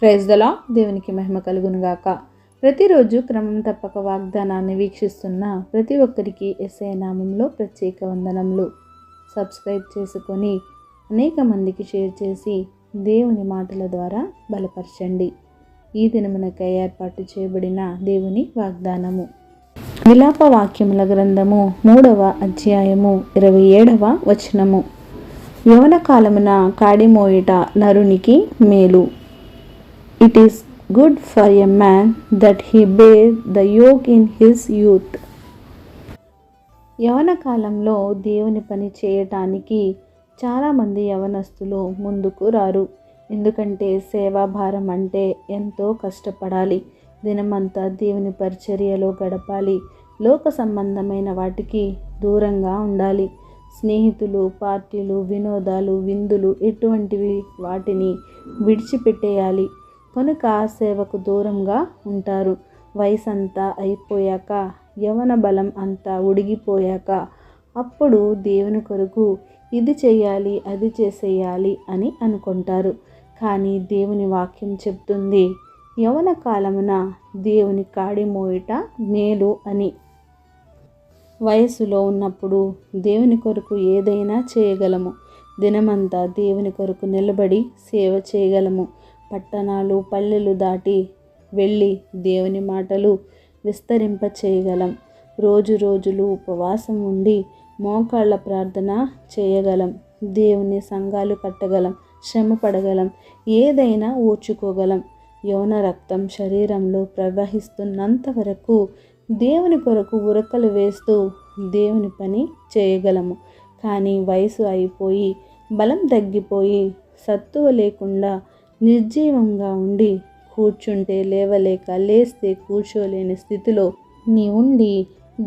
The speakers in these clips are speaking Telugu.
Praise the lord. దేవునికి మహిమ కలుగును గాక. ప్రతిరోజు క్రమం తప్పక వాగ్దానాన్ని వీక్షిస్తున్న ప్రతి ఒక్కరికి యేసయ్య నామంలో ప్రత్యేక వందనములు. సబ్స్క్రైబ్ చేసుకొని అనేక మందికి షేర్ చేసి దేవుని మాటల ద్వారా బలపరచండి. ఈ దినమునకై ఏర్పాటు చేయబడిన దేవుని వాగ్దానము విలాప వాక్యముల గ్రంథము 3వ అధ్యాయము 27వ వచనము. యవన కాలమున కాడి మోయుట నరునికి మేలు. It is good for a man that he bear the yoke in his youth. యవన కాలంలో దేవుని పని చేయటానికి చాలామంది యవనస్తులు ముందుకు రారు. ఎందుకంటే సేవాభారం అంటే ఎంతో కష్టపడాలి, దినమంతా దేవుని పరిచర్యలో గడపాలి, లోక సంబంధమైన వాటికి దూరంగా ఉండాలి. స్నేహితులు, పార్టీలు, వినోదాలు, విందులు ఎటువంటివి వాటిని విడిచిపెట్టేయాలి. కనుక సేవకు దూరంగా ఉంటారు. వయసంతా అయిపోయాక, యవన బలం అంతా ఉడిగిపోయాక అప్పుడు దేవుని కొరకు ఇది చేయాలి, అది చేసేయాలి అని అనుకుంటారు. కానీ దేవుని వాక్యం చెప్తుంది, యవన కాలమున దేవుని కాడి మోయుట మేలు అని. వయసులో ఉన్నప్పుడు దేవుని కొరకు ఏదైనా చేయగలము. దినమంతా దేవుని కొరకు నిలబడి సేవ చేయగలము. పట్టణాలు, పల్లెలు దాటి వెళ్ళి దేవుని మాటలు విస్తరింప చేయగలం. రోజులు ఉపవాసం ఉండి మోకాళ్ళ ప్రార్థన చేయగలం. దేవుని సంఘాలు కట్టగలం, శ్రమ పడగలం, ఏదైనా ఓర్చుకోగలం. యవన రక్తం శరీరంలో ప్రవహిస్తున్నంత వరకు దేవుని కొరకు ఉరకలు వేస్తూ దేవుని పని చేయగలము. కానీ వయసు అయిపోయి, బలం తగ్గిపోయి, సత్తువ లేకుండా నిర్జీవంగా ఉండి కూర్చుంటే లేవలేక, లేస్తే కూర్చోలేని స్థితిలో నీ ఉండి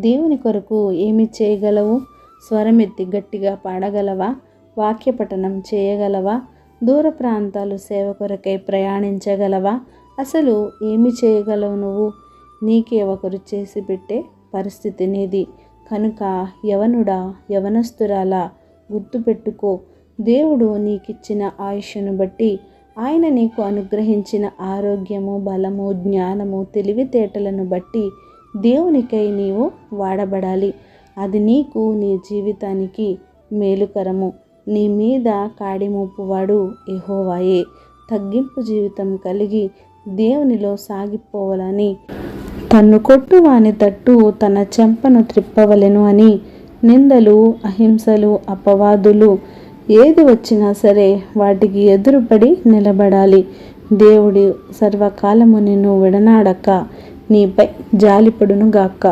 దేవుని కొరకు ఏమి చేయగలవు? స్వరమెత్తి గట్టిగా పాడగలవా? వాక్య పఠనం చేయగలవా? దూర ప్రాంతాలు సేవ కొరకై ప్రయాణించగలవా? అసలు ఏమి చేయగలవు నువ్వు? నీకే ఒకరు చేసి పెట్టే పరిస్థితి నీది. కనుక యవనుడా, యవనస్తురాలా, గుర్తుపెట్టుకో, దేవుడు నీకిచ్చిన ఆయుష్ను బట్టి, ఆయన నీకు అనుగ్రహించిన ఆరోగ్యము, బలము, జ్ఞానము, తెలివితేటలను బట్టి దేవునికై నీవు వాడబడాలి. అది నీకు, నీ జీవితానికి మేలుకరము. నీ మీద కాడి మోపువాడు యెహోవాయే. తగ్గింపు జీవితం కలిగి దేవునిలో సాగిపోవాలని, తన్ను కొట్టు వాని తట్టు తన చెంపను త్రిప్పవలెను అని నిందలు, అహింసలు, అపవాదులు ఏది వచ్చినా సరే వాటికి ఎదురుపడి నిలబడాలి. దేవుడి సర్వకాలము నిన్ను విడనాడక నీపై జాలిపడును గాక.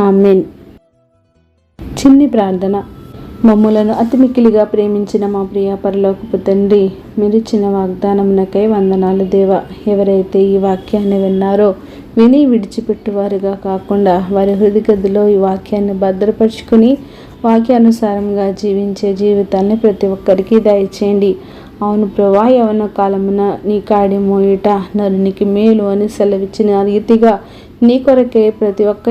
ఆమేన్. చిన్ని ప్రార్థన. మమ్ములను అతి మిక్కిలిగా ప్రేమించిన మా ప్రియ పరలోకపు తండ్రి, మీరిచ్చిన వాగ్దానమునకై వందనాలు దేవా. ఎవరైతే ఈ వాక్యాన్ని విన్నారో విని విడిచిపెట్టువారుగా కాకుండా వారి హృదయగదిలో ఈ వాక్యాన్ని భద్రపరుచుకుని వాక్యానుసారంగా జీవించే జీవితాన్ని ప్రతి ఒక్కరికి దయచేయండి. అవును ప్రభా, యవన కాలమున నీ కాడి మోయుట నరునికి మేలు అని సెలవిచ్చిన రీతిగా నీ కొరకే ప్రతి ఒక్క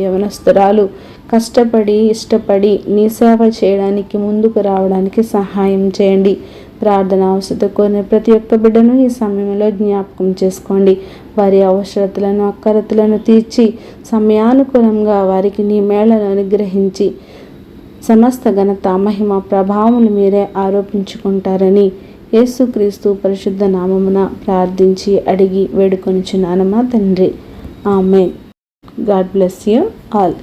యవనస్తురాలు కష్టపడి, ఇష్టపడి నీ సేవ చేయడానికి ముందుకు రావడానికి సహాయం చేయండి. ప్రార్థన అవసరత కోరిన ప్రతి ఒక్క బిడ్డను ఈ సమయంలో జ్ఞాపకం చేసుకోండి. వారి అవసరతలను, అక్కరతలను తీర్చి సమయానుకూలంగా వారికి నీ మేళను అనుగ్రహించి సమస్త ఘనత, మహిమ, ప్రభావములు మీరే ఆరోపించుకుంటారని యేసుక్రీస్తు పరిశుద్ధ నామమున ప్రార్థించి అడిగి వేడుకొనుచున్నాను మా తండ్రి. Amen. God bless you all.